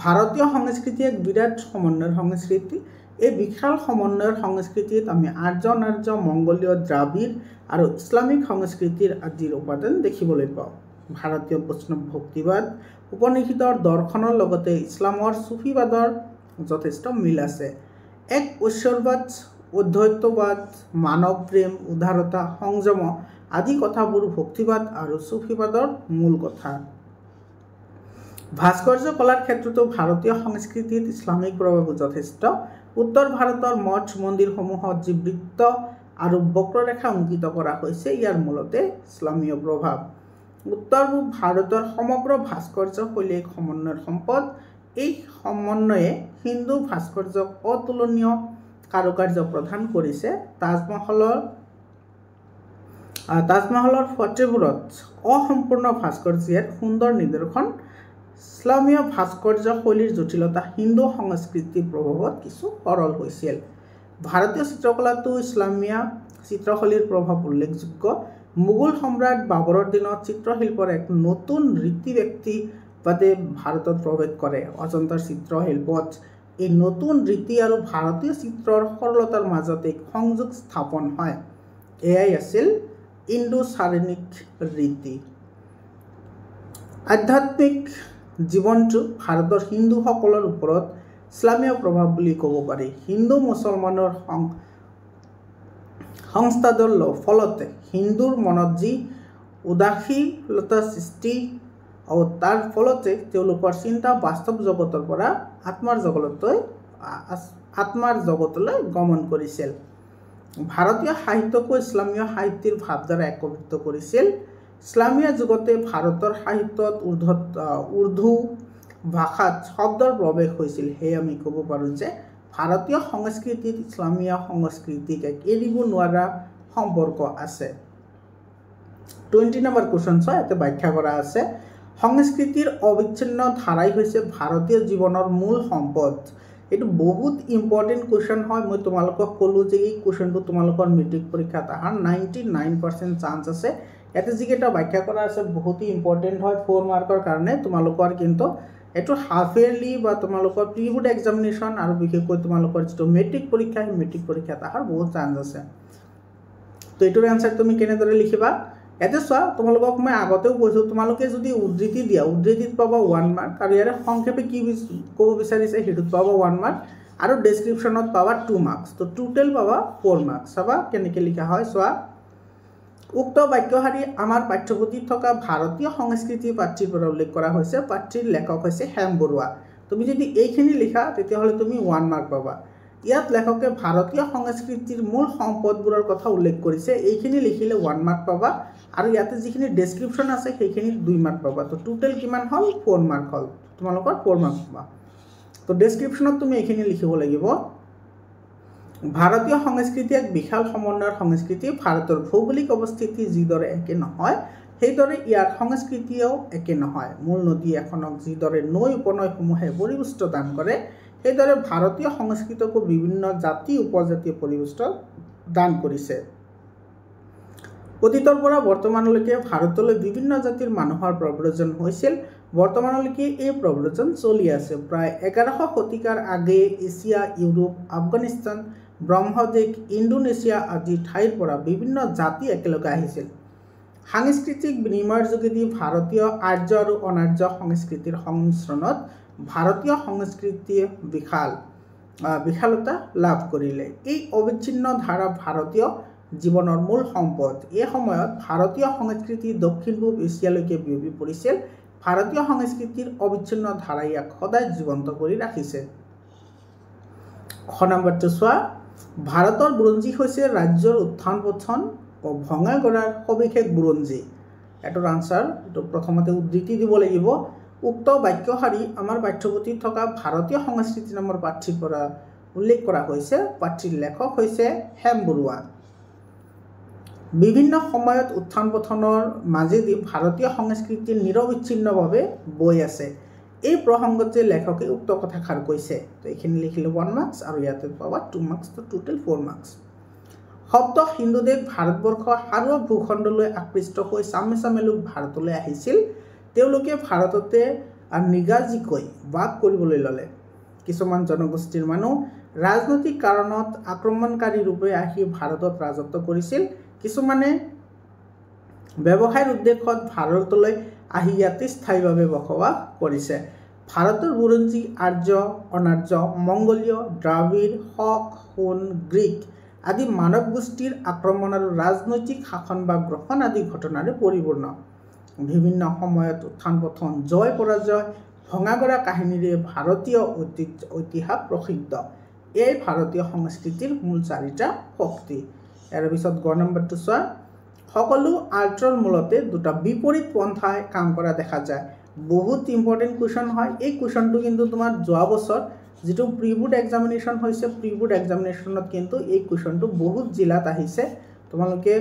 ভাৰতীয় সংস্কৃতি এক বিৰাট সমন্বয়ৰ সংস্কৃতি। এই বিশাল সমন্বয়ৰ সংস্কৃতিত আমি আৰ্য নাৰ্য মংগোলীয় দ্ৰাবিড় আৰু ইছলামিক সংস্কৃতিৰ আদিৰ উপাদান দেখিবলৈ পাওঁ। ভাৰতীয় বৈষ্ণৱ ভক্তিবাদ উপনিষদৰ দৰ্শনৰ লগতে ইছলামৰ সুফিবাদৰ যথেষ্ট মিল আছে। এক ঐশ্বৰবাদ অদ্বৈতবাদ মানৱ প্ৰেম উদাৰতা সংযম আদি কথাবোৰ ভক্তিবাদ আৰু সুফিবাদৰ মূল কথা। ভাস্কৰ্য কলাৰ ক্ষেত্ৰতো ভাৰতীয় সংস্কৃতিত ইছলামিক প্ৰভাৱ যথেষ্ট। উত্তৰ ভাৰতৰ মঠ মন্দিৰসমূহত যি বৃত্ত আৰু বক্ৰৰেখা অংকিত কৰা হৈছে ইয়াৰ মূলতে ইছলামীয় প্ৰভাৱ। উত্তৰ পূব ভাৰতৰ সমগ্ৰ ভাস্কৰ্য শৈলী এক সমন্বয়ৰ সম্পদ। এই সমন্বয়ে হিন্দু ভাস্কৰ্যক অতুলনীয় কাৰুকাৰ্য প্ৰদান কৰিছে। তাজমহলৰ ফটেবোৰত অসম্পূৰ্ণ ভাস্কৰ্যৰ সুন্দৰ নিদৰ্শন। ইছলামীয় ভাস্কৰ্য শৈলীৰ জটিলতা হিন্দু সংস্কৃতিৰ প্ৰভাৱত কিছু সৰল হৈছিল। ভাৰতীয় চিত্ৰকলাতো ইছলামীয় চিত্ৰশৈলীৰ প্ৰভাৱ উল্লেখযোগ্য। মোগল সম্ৰাট বাবৰৰ দিনত চিত্ৰশিল্পৰ এক নতুন ৰীতি-ব্যক্তিবাদে ভাৰতত প্ৰৱেশ কৰে। অজন্তাৰ চিত্ৰশিল্পত এই নতুন ৰীতি আৰু ভাৰতীয় চিত্ৰৰ সৰলতাৰ মাজত এক সংযোগ স্থাপন হয়। এয়াই আছিল ইণ্ডো-চাৰেনিক ৰীতি। আধ্যাত্মিক জীৱনটো ভাৰতৰ হিন্দুসকলৰ ওপৰত ইছলামীয় প্ৰভাৱ বুলি ক'ব পাৰি। হিন্দু মুছলমানৰ সংস্থাদৰ ফলতে হিন্দুৰ মনত যি উদাসীনতা সৃষ্টি আৰু তাৰ ফলতে তেওঁলোকৰ চিন্তা বাস্তৱ জগতৰ পৰা আত্মাৰ জগতলৈ গমন কৰিছিল। ভাৰতীয় সাহিত্যকো ইছলামীয় সাহিত্যৰ ভাৱধাৰা একত্ৰিত কৰিছিল। ইছলামীয় যুগতে ভাৰতৰ সাহিত্যত উৰ্দু ভাষাত শব্দৰ প্ৰৱেশ হৈছিল। সেয়ে আমি ক'ব পাৰোঁ যে ভাৰতীয় সংস্কৃতিত ইছলামীয় সংস্কৃতিক এক এৰিব নোৱাৰা সম্পৰ্ক আছে। 20 নম্বৰ কুৱেশ্যন চোৱা, ইয়াতে ব্যাখ্যা কৰা আছে। সংস্কৃতিৰ অবিচ্ছিন্ন ধাৰাই হৈছে ভাৰতীয় জীৱনৰ মূল সম্পদ। এইটো বহুত ইম্পৰ্টেণ্ট কুৱেশ্যন হয়। মই তোমালোকক ক'লোঁ যে এই কুৱেশ্যনটো তোমালোকৰ মেট্ৰিক পৰীক্ষাত অহাৰ 99% চান্স আছে। ইয়াতে যিকেইটা ব্যাখ্যা কৰা আছে বহুতেই ইম্পৰ্টেণ্ট হয় 4 মাৰ্কৰ কাৰণে। তোমালোকৰ কিন্তু এইটো হাফ ইয়াৰলি বা তোমালোকৰ প্ৰি বোৰ্ড এক্সামিনেশ্যন আৰু বিশেষকৈ তোমালোকৰ যিটো মেট্ৰিক পৰীক্ষা সেই মেট্ৰিক পৰীক্ষাত অহাৰ বহুত চান্স আছে। তো এইটোৰ এনচাৰ তুমি কেনেদৰে লিখিবা? ইয়াতে চোৱা, তোমালোকক মই আগতেও কৈছোঁ, তোমালোকে যদি উদ্ধৃতি দিয়া উদ্ধৃতিত পাবা 1 মাৰ্ক আৰু ইয়াৰে সংক্ষেপে কি ক'ব বিচাৰিছে সেইটোত পাবা 1 মাৰ্ক আৰু ডেছক্ৰিপশ্যনত পাবা 2 মাৰ্কছ। তো টোটেল পাবা 4 মাৰ্কছ। চাবা কেনেকৈ লিখা হয় চোৱা। উক্ত বাক্যশাৰী আমাৰ পাঠ্যপুথিত থকা ভাৰতীয় সংস্কৃতি পাঠ্যৰ পৰা উল্লেখ কৰা হৈছে। পাঠ্যৰ লেখক হৈছে হেম বৰুৱা। তুমি যদি এইখিনি লিখা তেতিয়াহ'লে তুমি 1 মাৰ্ক পাবা। ইয়াত লেখকে ভাৰতীয় সংস্কৃতিৰ মূল সম্পদবোৰৰ কথা উল্লেখ কৰিছে। এইখিনি লিখিলে 1 মাৰ্ক পাবা আৰু ইয়াতে যিখিনি ডেছক্ৰিপশ্যন আছে সেইখিনিত 2 মাৰ্ক পাবা। তো টোটেল কিমান হ'ল? 4 মাৰ্ক হ'ল। তোমালোকৰ 4 মাৰ্ক পাবা। তো ডেছক্ৰিপশ্যনত তুমি এইখিনি লিখিব লাগিব। ভাৰতীয় সংস্কৃতি এক বিশাল সমন্বয়ৰ সংস্কৃতি। ভাৰতৰ ভৌগোলিক অৱস্থিতি যিদৰে একে নহয় সেইদৰে ইয়াৰ সংস্কৃতিও একে নহয়। মূল নদী এখনক যিদৰে নৈ উপনৈসমূহে পৰিপুষ্টি দান কৰে সেইদৰে ভাৰতীয় সংস্কৃতিকো বিভিন্ন জাতি উপজাতিয়ে পৰিপুষ্টি দান কৰিছে। অতীতৰ পৰা বৰ্তমানলৈকে ভাৰতলৈ বিভিন্ন জাতিৰ মানুহৰ প্ৰব্ৰজন হৈছিল। বৰ্তমানলৈকে এই প্ৰব্ৰজন চলি আছে। প্ৰায় 1100 শতিকাৰ আগেয়ে এছিয়া, ইউৰোপ, আফগানিস্তান, ব্ৰহ্মদেশ, ইণ্ডোনেছিয়া আদি ঠাইৰ পৰা বিভিন্ন জাতি একেলগে আহিছিল। সাংস্কৃতিক বিনিময়ৰ যোগেদি ভাৰতীয় আৰ্য আৰু অনাৰ্য সংস্কৃতিৰ সংমিশ্ৰণত ভাৰতীয় সংস্কৃতিয়ে বিশালতা লাভ কৰিলে। এই অবিচ্ছিন্ন ধাৰা ভাৰতীয় জীৱনৰ মূল সম্পদ। এই সময়ত ভাৰতীয় সংস্কৃতি দক্ষিণ পূব এছিয়ালৈকে বিয়পি পৰিছিল। ভাৰতীয় সংস্কৃতিৰ অবিচ্ছিন্ন ধাৰাই ইয়াক সদায় জীৱন্ত কৰি ৰাখিছে। খ নম্বৰটো চোৱা। ভাৰতৰ বুৰঞ্জী হৈছে ৰাজ্যৰ উত্থান পতন ও ভঙা গঢ়াৰ সবিশেষ বুৰঞ্জী। এটাৰ আনচাৰ এইটো প্ৰথমতে উদ্ধৃতি দিব লাগিব। উক্ত বাক্যশাৰী আমাৰ পাঠ্যপুথিত থকা ভাৰতীয় সংস্কৃতি নামৰ পাঠ্যৰ পৰা উল্লেখ কৰা হৈছে। পাঠ্যৰ লেখক হৈছে হেম বৰুৱা। বিভিন্ন সময়ত উত্থান পতনৰ মাজেদি ভাৰতীয় সংস্কৃতি নিৰবিচ্ছিন্নভাৱে বৈ আছে। এই প্ৰসংগতে লেখকে উক্ত কথাষাৰ কৈছে। তো এইখিনি লিখিলে 1 মাৰ্কছ আৰু ইয়াতে পাবা 2 মাৰ্কছ। তো টোটেল 4 মাৰ্কছ। শব্দ হিন্দু দেশ ভাৰতবৰ্ষ সাৰুৱা ভূখণ্ডলৈ আকৃষ্ট হৈ চামে চামে লোক ভাৰতলৈ আহিছিল। তেওঁলোকে ভাৰততে নিগাজীকৈ বাস কৰিবলৈ ল'লে। কিছুমান জনগোষ্ঠীৰ মানুহ ৰাজনৈতিক কাৰণত আক্ৰমণকাৰী ৰূপে আহি ভাৰতত ৰাজত্ব কৰিছিল। কিছুমানে ব্যৱসায়ৰ উদ্দেশ্যত ভাৰতলৈ আহি ইয়াতে স্থায়ীভাৱে বসবাস কৰিছে। ভাৰতৰ বুৰঞ্জী আৰ্য, অনাৰ্য, মংগোলীয়, দ্ৰাবিড়, শক, হুন, গ্ৰীক আদি মানৱ গোষ্ঠীৰ আক্ৰমণ আৰু ৰাজনৈতিক শাসন বা গ্ৰহণ আদি ঘটনাৰে পৰিপূৰ্ণ। বিভিন্ন সময়ত উত্থান পতন, জয় পৰাজয়, ভঙাগৰা কাহিনীৰে ভাৰতীয় ইতিহাস প্ৰসিদ্ধ। এই ভাৰতীয় সংস্কৃতিৰ মূল চাৰিটা শক্তি। ইয়াৰ পিছত গ নম্বৰটো চোৱা, সকলো আৰ্টৰ মূলতে দুটা বিপৰীত পন্থাই কাম কৰা দেখা যায়। বহুত ইম্পৰ্টেণ্ট কুৱেশ্যন হয়। এই কুৱেশ্যনটো কিন্তু তোমাৰ যোৱা বছৰ যিটো প্ৰি বোৰ্ড এক্সামিনেশ্যন হৈছে, প্ৰি বোৰ্ড এক্সামিনেশ্যনত কিন্তু এই কুৱেশ্যনটো বহুত জিলাত আহিছে। তোমালোকে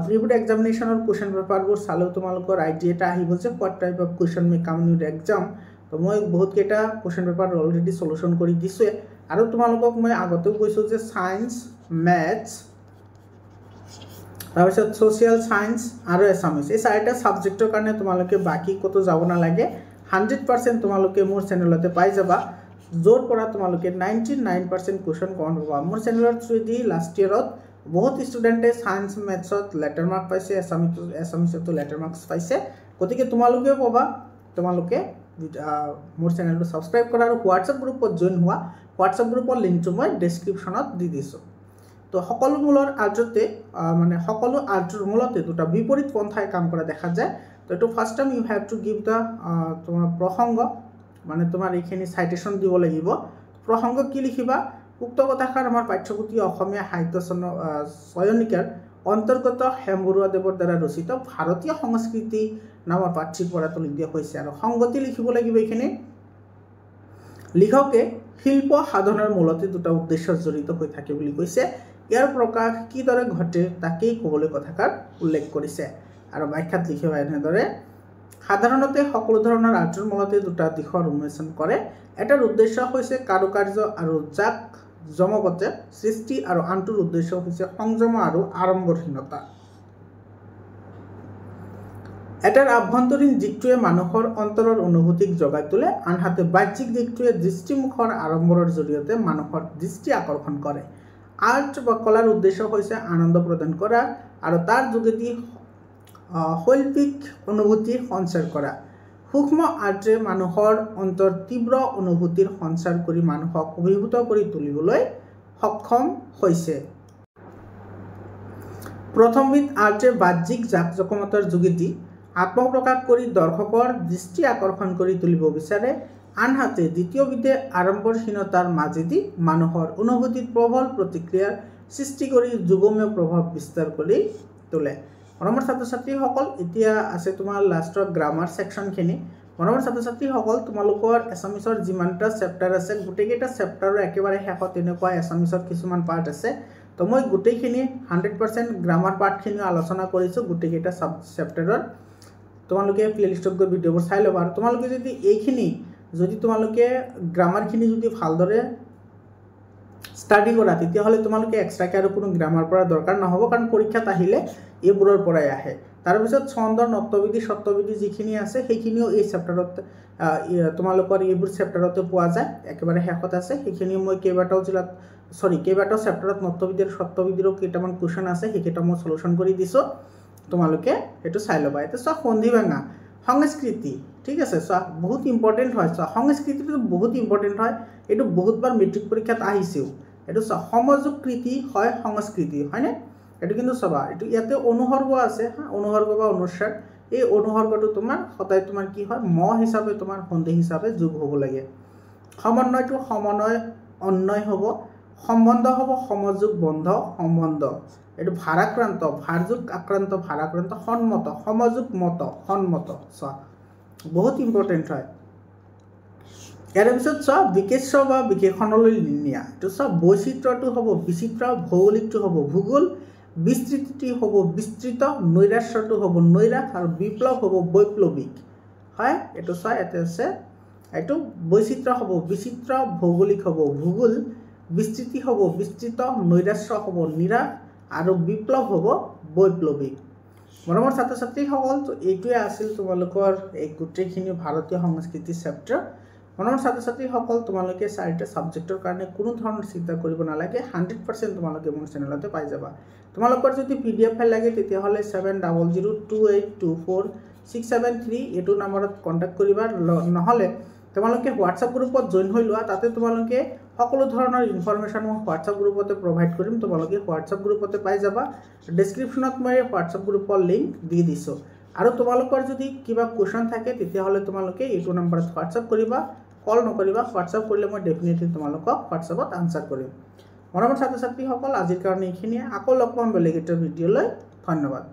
প্ৰি বোৰ্ড এক্সামিনেশ্যনৰ কুৱেশ্যন পেপাৰবোৰ চালেও তোমালোকৰ আইডিয়া এটা আহিব যে what type of question May come in Euro exam. তো মই বহুতকেইটা কুৱেশ্যন পেপাৰ অলৰেডি সলিউশ্যন কৰি দিছোঁৱে, আৰু তোমালোকক মই আগতেও কৈছোঁ যে ছায়েন্স, মেথছ, তাৰপিছত ছ'চিয়েল ছায়েন্স আৰু এছামিছ এই চাৰিটা ছাবজেক্টৰ কাৰণে তোমালোকে বাকী ক'তো যাব নালাগে। 100% তোমালোকে মোৰ চেনেলতে পাই যাবা, য'ৰ পৰা তোমালোকে 99% কুৱেশ্যন কমন পাবা। মোৰ চেনেলৰ থ্ৰুদি লাষ্ট ইয়েৰত বহুত ষ্টুডেণ্টে ছায়েন্স মেথছত লেটাৰ মাৰ্ক পাইছে, এছামিছতো লেটাৰ মাৰ্কছ পাইছে। গতিকে তোমালোকেও পাবা। তোমালোকে মোৰ চেনেলটো ছাবস্ক্ৰাইব কৰা আৰু হোৱাটছএপ গ্ৰুপত জইন হোৱা। হোৱাটছএপ গ্ৰুপৰ লিংকটো মই ডেছক্ৰিপশ্যনত দি দিছোঁ। তো সকলো মূলৰ আৰ্টতে সকলো আৰ্টৰ মূলতে দুটা বিপৰীত পন্থাই কাম কৰা দেখা যায়। তো এইটো first time you have to give the তোমাৰ প্ৰসংগ, তোমাৰ এইখিনি চাইটেশ্যন দিব লাগিব। প্ৰসংগ কি লিখিবা? উক্ত কথাষাৰ আমাৰ পাঠ্যপুথি অসমীয়া সাহিত্য চয়নিকাৰ অন্তৰ্গত হেম বৰুৱাদেৱৰ দ্বাৰা ৰচিত ভাৰতীয় সংস্কৃতি নামৰ পাঠ্যৰ পৰা তুলি দিয়া হৈছে। আৰু সংগতি লিখিব লাগিব এইখিনি। লিখকে শিল্প সাধনৰ মূলতে দুটা উদ্দেশ্য জড়িত হৈ থাকে বুলি কৈছে। ইয়াৰ প্ৰকাশ কিদৰে ঘটে তাকেই ক'বলৈ কথাষাৰ উল্লেখ কৰিছে। আৰু ব্যাখ্যাত লিখিবা এনেদৰে, সাধাৰণতে সকলো ধৰণৰ আৰ্টৰ মূলতে দুটা দিশৰ উন্মোচন কৰে। এটাৰ উদ্দেশ্য হৈছে কাৰুকাৰ্য আৰু জাক জমকতে সৃষ্টি, আৰু আনটোৰ উদ্দেশ্য হৈছে সংযম আৰু আড়ম্বৰহীনতা। এটাৰ আভ্যন্তৰীণ দিশটোৱে মানুহৰ অন্তৰৰ অনুভূতিক জগাই তোলে, আনহাতে বাহ্যিক দিশটোৱে দৃষ্টিমুখৰ আড়ম্বৰৰ জৰিয়তে মানুহৰ দৃষ্টি আকৰ্ষণ কৰে। আৰ্ট বা কলাৰ উদ্দেশ্য হৈছে আনন্দ প্ৰদান কৰা আৰু তাৰ যোগেদি শৈল্পিক অনুভূতি সঞ্চাৰ কৰা। সূক্ষ্ম আৰ্টে মানুহৰ অন্তৰ তীব্ৰ অনুভূতিৰ সঞ্চাৰ কৰি মানুহক অভিভূত কৰি তুলিবলৈ সক্ষম হৈছে। প্ৰথমবিধ আৰ্টে বাহ্যিক জাকজমকতাৰ যোগেদি আত্মপ্ৰকাশ কৰি দৰ্শকৰ দৃষ্টি আকৰ্ষণ কৰি তুলিব বিচাৰে, আনহাতে দ্বিতীয়বিধে আড়ম্বৰহীনতাৰ মাজেদি মানুহৰ অনুভূতিত প্ৰবল প্ৰতিক্ৰিয়াৰ সৃষ্টি কৰি যুগমীয় প্ৰভাৱ বিস্তাৰ কৰি তোলে। মৰমৰ ছাত্ৰ ছাত্ৰীসকল, এতিয়া আছে তোমাৰ লাষ্টৰ গ্ৰামাৰ ছেকশ্যনখিনি। মৰমৰ ছাত্ৰ ছাত্ৰীসকল, তোমালোকৰ এছামিছৰ যিমানটা চেপ্টাৰ আছে গোটেইকেইটা চেপ্টাৰৰ একেবাৰে শেষত এনেকুৱা এছামিছৰ কিছুমান পাৰ্ট আছে। তো মই গোটেইখিনি 100% গ্ৰামাৰ পাৰ্টখিনিও আলোচনা কৰিছোঁ গোটেইকেইটা চেপ্টাৰৰ। তোমালোকে প্লেলিষ্টত গৈ ভিডিঅ'বোৰ চাই ল'বা। আৰু তোমালোকে যদি তোমালোকে গ্ৰামাৰখিনি যদি ভালদৰে ষ্টাডি কৰা, তেতিয়াহ'লে তোমালোকে এক্সট্ৰাকৈ আৰু কোনো গ্ৰামাৰ পৰা দৰকাৰ নহ'ব, কাৰণ পৰীক্ষাত আহিলে এইবোৰৰ পৰাই আহে। তাৰপিছত ছন্দৰ নত্যবিধি সত্যবিধি যিখিনি আছে সেইখিনিও এই চেপ্টাৰত তোমালোকৰ এইবোৰ চেপ্টাৰতে পোৱা যায়, একেবাৰে শেষত আছে। সেইখিনি মই কেইবাটাও চেপ্টাৰত নত্যবিধি আৰু সত্যবিধিৰো কেইটামান কুৱেশ্যন আছে, সেইকেইটা মই সলিউশ্যন কৰি দিছোঁ। তোমালোকে সেইটো চাই ল'বা। এতিয়া চোৱা, সন্ধি ভাঙা সংস্কৃতি, ঠিক আছে। চোৱা, বহুত ইম্পৰ্টেণ্ট হয়। চোৱা, সংস্কৃতিটো বহুত ইম্পৰ্টেণ্ট হয়। এইটো বহুতবাৰ মেট্ৰিক পৰীক্ষাত আহিছেও। এইটো চোৱা, সমযোগকৃতি হয় সংস্কৃতি, হয়নে? এইটো কিন্তু চাবা, এইটো ইয়াতে অনুসৰ্গ আছে, অনুসৰ্গ বা অনুস্বাৰ। এই অনুসৰ্গটো তোমাৰ সদায় তোমাৰ কি হয়, ম হিচাপে তোমাৰ সন্ধি হিচাপে যোগ হ'ব লাগে। সমন্বয়টো সমন্বয় অন্বয় হ'ব, সম্বন্ধ হ'ব সমযোগ বন্ধ সম্বন্ধ। এইটো ভাৰাক্ৰান্ত, ভাৰযোগ আক্ৰান্ত ভাৰাক্ৰান্ত, সন্মত সমযোগ মত সন্মত। চোৱা, বহুত ইম্পৰ্টেণ্ট হয়। ইয়াৰ পিছত চোৱা, বিকেশ্য বা বিশেষণলৈ নিয়া। এইটো চোৱা, বৈচিত্ৰটো হ'ব বিচিত্ৰ, ভৌগোলিকটো হ'ব ভূগোল, বিস্তৃতিটো হ'ব বিস্তৃত, নৈৰাশ্যটো হ'ব নৈৰাশ, আৰু বিপ্লৱ হ'ব বৈপ্লৱিক। হয়, এইটো চোৱা, ইয়াতে আছে। এইটো বৈচিত্ৰ হ'ব বিচিত্ৰ, ভৌগোলিক হ'ব ভূগোল, বিস্তৃতি হ'ব বিস্তৃত, নৈৰাশ্য হ'ব নিৰাশ, আৰু বিপ্লৱ হ'ব বৈপ্লৱিক। মৰমৰ ছাত্ৰ ছাত্ৰীসকল, এইটোৱে আছিল তোমালোকৰ এই গোটেইখিনি ভাৰতীয় সংস্কৃতি চেপ্টাৰ। মনৰ ছাত্ৰ ছাত্ৰীসকল তোমালোকে 4টা সাবজেক্টৰ কাৰণে কোনো ধৰণৰ চিন্তা কৰিব নালাগে 100% তোমালোকে মোৰ চেনেলতে পাই যাবা তোমালোকৰ যদি PDF ফাইল লাগে তেতিয়াহলে 7002824673 এটো নম্বৰত কন্টাক্ট কৰিবা নহলে তোমালোকে WhatsApp গ্ৰুপত জয়েন হৈ লোৱা তাতে তোমালোকে সকলো ধৰণৰ ইনফৰমেশন মই WhatsApp গ্ৰুপতে প্ৰভাইড কৰিম তোমালোকে WhatsApp গ্ৰুপতে পাই যাবা ডেসক্ৰিপচনত মই WhatsApp গ্ৰুপৰ লিংক দি দিছো আৰু তোমালোকৰ যদি কিবা কোৱেশ্চন থাকে তেতিয়াহলে তোমালোকে এটো নম্বৰত WhatsApp কৰিবা কল নকৰিবা WhatsApp কৰিলে মই ডেফিনেটলি তোমালোকক WhatsAppত আনসাৰ কৰিম মৰমৰ ছাত্ৰ ছাত্ৰীসকল আজিৰ কাৰণে এইখিনিয়ে আকৌ লগ পাম বেলেগ এটা ভিডিঅ'লৈ ধন্যবাদ